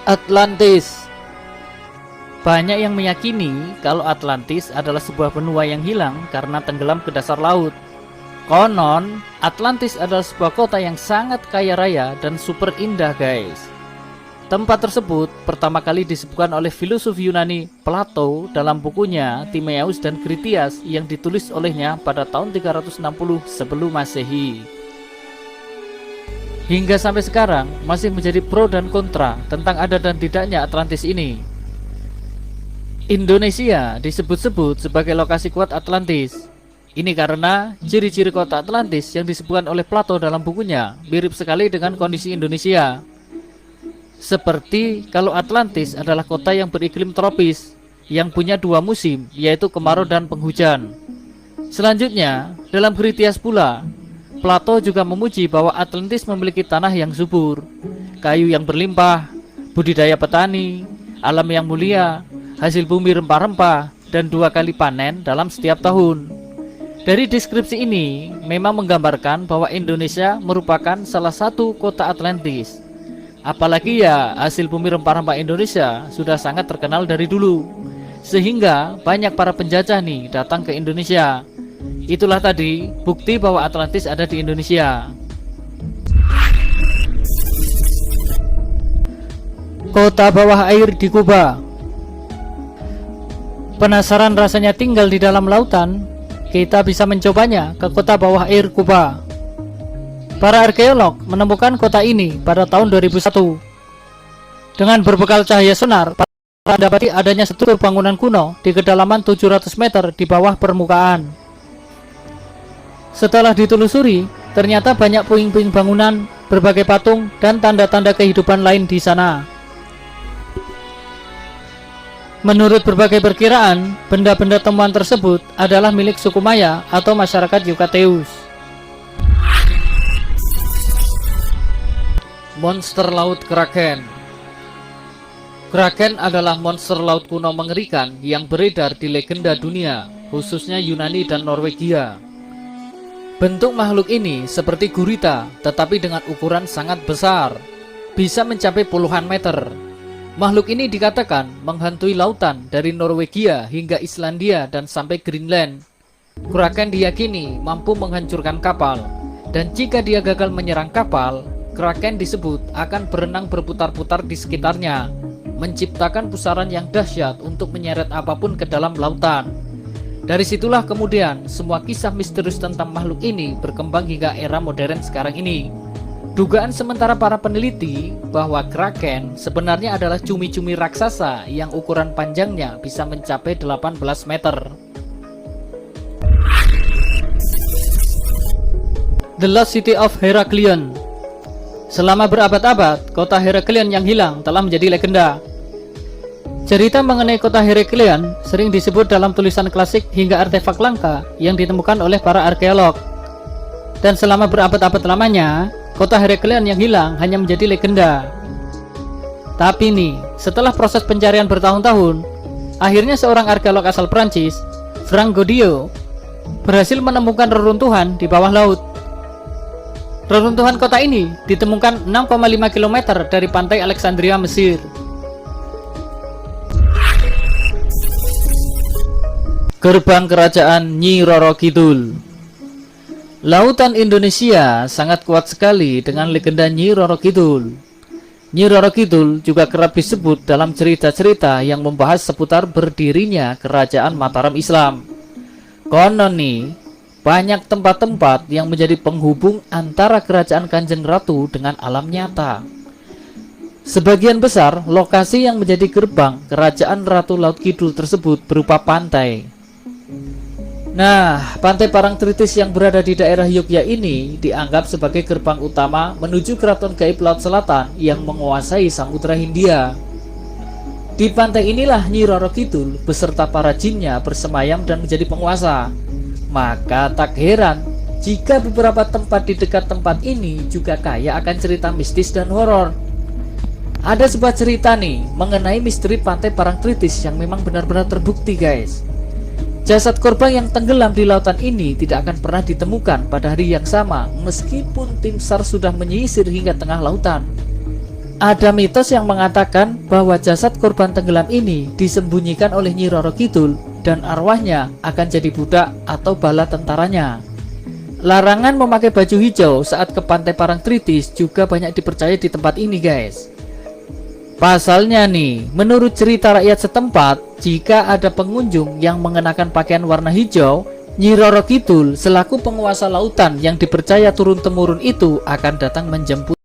Atlantis. Banyak yang meyakini kalau Atlantis adalah sebuah benua yang hilang karena tenggelam ke dasar laut. Konon, Atlantis adalah sebuah kota yang sangat kaya raya dan super indah, guys. Tempat tersebut pertama kali disebutkan oleh filosof Yunani Plato dalam bukunya Timaeus dan Critias yang ditulis olehnya pada tahun 360 sebelum Masehi. Hingga sampai sekarang masih menjadi pro dan kontra tentang ada dan tidaknya Atlantis ini. Indonesia disebut-sebut sebagai lokasi kuat Atlantis. Ini karena ciri-ciri kota Atlantis yang disebutkan oleh Plato dalam bukunya mirip sekali dengan kondisi Indonesia. Seperti kalau Atlantis adalah kota yang beriklim tropis, yang punya dua musim, yaitu kemarau dan penghujan. Selanjutnya, dalam Critias pula, Plato juga memuji bahwa Atlantis memiliki tanah yang subur, kayu yang berlimpah, budidaya petani, alam yang mulia, hasil bumi rempah-rempah, dan 2 kali panen dalam setiap tahun. Dari deskripsi ini memang menggambarkan bahwa Indonesia merupakan salah satu kota Atlantis. Apalagi ya hasil bumi rempah-rempah Indonesia sudah sangat terkenal dari dulu, sehingga banyak para penjajah nih datang ke Indonesia. Itulah tadi bukti bahwa Atlantis ada di Indonesia. Kota bawah air di Kuba. Penasaran rasanya tinggal di dalam lautan? Kita bisa mencobanya ke kota bawah air Kuba. Para arkeolog menemukan kota ini pada tahun 2001. Dengan berbekal cahaya sonar, para mendapati adanya struktur bangunan kuno di kedalaman 700 meter di bawah permukaan. Setelah ditelusuri, ternyata banyak puing-puing bangunan, berbagai patung, dan tanda-tanda kehidupan lain di sana. Menurut berbagai perkiraan, benda-benda temuan tersebut adalah milik suku Maya atau masyarakat Yucateus. Monster laut Kraken. Kraken adalah monster laut kuno mengerikan yang beredar di legenda dunia, khususnya Yunani dan Norwegia. Bentuk makhluk ini seperti gurita, tetapi dengan ukuran sangat besar, bisa mencapai puluhan meter. Makhluk ini dikatakan menghantui lautan dari Norwegia hingga Islandia dan sampai Greenland. Kraken diyakini mampu menghancurkan kapal, dan jika dia gagal menyerang kapal, Kraken disebut akan berenang berputar-putar di sekitarnya, menciptakan pusaran yang dahsyat untuk menyeret apapun ke dalam lautan. Dari situlah kemudian semua kisah misterius tentang makhluk ini berkembang hingga era modern sekarang ini. Dugaan sementara para peneliti bahwa Kraken sebenarnya adalah cumi-cumi raksasa yang ukuran panjangnya bisa mencapai 18 meter. The Lost City of Heraklion. Selama berabad-abad, kota Heraklion yang hilang telah menjadi legenda. Cerita mengenai kota Heraklion sering disebut dalam tulisan klasik hingga artefak langka yang ditemukan oleh para arkeolog. Dan selama berabad-abad lamanya, kota Heraklion yang hilang hanya menjadi legenda. Tapi nih, setelah proses pencarian bertahun-tahun, akhirnya seorang arkeolog asal Prancis, Frank Goddio, berhasil menemukan reruntuhan di bawah laut. Reruntuhan kota ini ditemukan 6,5 km dari pantai Alexandria, Mesir. Gerbang Kerajaan Nyi Roro Kidul. Lautan Indonesia sangat kuat sekali dengan legenda Nyi Roro Kidul. Nyi Roro Kidul juga kerap disebut dalam cerita-cerita yang membahas seputar berdirinya Kerajaan Mataram Islam. Konon nih, banyak tempat-tempat yang menjadi penghubung antara kerajaan Kanjeng Ratu dengan alam nyata. Sebagian besar lokasi yang menjadi gerbang kerajaan Ratu Laut Kidul tersebut berupa pantai. Nah, pantai Parangtritis yang berada di daerah Yogyakarta ini dianggap sebagai gerbang utama menuju keraton gaib Laut Selatan yang menguasai Samudra Hindia. Di pantai inilah Nyi Roro Kidul beserta para jinnya bersemayam dan menjadi penguasa. Maka tak heran jika beberapa tempat di dekat tempat ini juga kaya akan cerita mistis dan horor. Ada sebuah cerita nih mengenai misteri pantai Parangtritis yang memang benar-benar terbukti, guys. Jasad korban yang tenggelam di lautan ini tidak akan pernah ditemukan pada hari yang sama meskipun tim SAR sudah menyisir hingga tengah lautan. Ada mitos yang mengatakan bahwa jasad korban tenggelam ini disembunyikan oleh Nyi Roro Kidul dan arwahnya akan jadi budak atau bala tentaranya. Larangan memakai baju hijau saat ke Pantai Parangtritis juga banyak dipercaya di tempat ini, guys. Pasalnya nih, menurut cerita rakyat setempat, jika ada pengunjung yang mengenakan pakaian warna hijau, Nyi Roro Kidul selaku penguasa lautan yang dipercaya turun-temurun itu akan datang menjemput.